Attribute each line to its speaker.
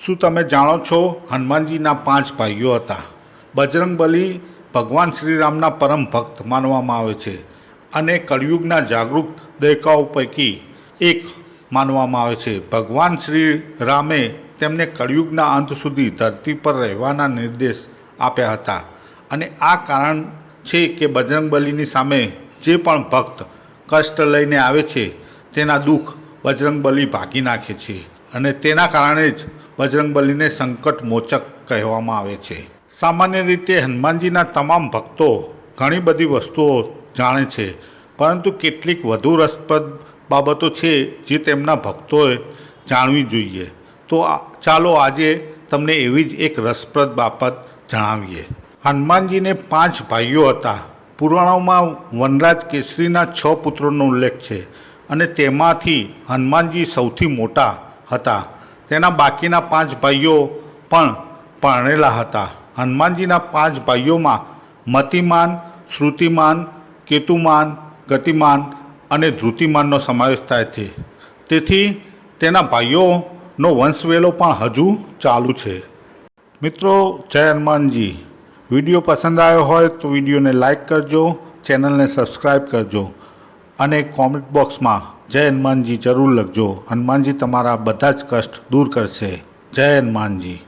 Speaker 1: શું તમે જાણો છો હનુમાનજીના 5 ભાઈઓ હતા? બજરંગબલી ભગવાન શ્રીરામના પરમ ભક્ત માનવામાં આવે છે અને કળિયુગના જાગૃત દેવતાઓ પૈકી એક માનવામાં આવે છે. ભગવાન શ્રી રામે તેમને કળિયુગના અંત સુધી ધરતી પર રહેવાના નિર્દેશ આપ્યા હતા અને આ કારણ છે કે બજરંગબલીની સામે જે પણ ભક્ત કષ્ટ લઈને આવે છે તેના દુઃખ બજરંગબલી ભાગી નાખે છે અને તેના કારણે જ બજરંગબલીને સંકટ મોચક કહેવામાં આવે છે. સામાન્ય રીતે હનુમાનજીના તમામ ભક્તો ઘણી બધી વસ્તુઓ જાણે છે, પરંતુ કેટલીક વધુ રસપ્રદ બાબતો છે જે તેમના ભક્તોએ જાણવી જોઈએ. તો ચાલો આજે તમને એવી જ એક રસપ્રદ બાબત જણાવીએ. હનુમાનજીને 5 ભાઈઓ હતા. પુરાણોમાં વનરાજ કેસરીના 6 પુત્રોનો ઉલ્લેખ છે અને તેમાંથી હનુમાનજી સૌથી મોટા હતા. તેના બાકીના 5 ભાઈઓ પણ પરણેલા હતા. હનુમાનજીના 5 ભાઈઓમાં મતિમાન, શ્રુતિમાન, કેતુમાન, ગતિમાન અને ધૃતિમાનનો સમાવેશ થાય છે. તેથી તેના ભાઈઓનો વંશવેલો પણ હજુ ચાલુ છે. મિત્રો, જય હનુમાનજી. વિડીયો પસંદ આવ્યો હોય તો વિડીયોને લાઈક કરજો, ચેનલને સબસ્ક્રાઈબ કરજો અને કોમેન્ટ બોક્સમાં જય હનુમાનજી જરૂર લખજો. હનુમાનજી તમારા બધા જ કષ્ટ દૂર કરશે. જય હનુમાનજી.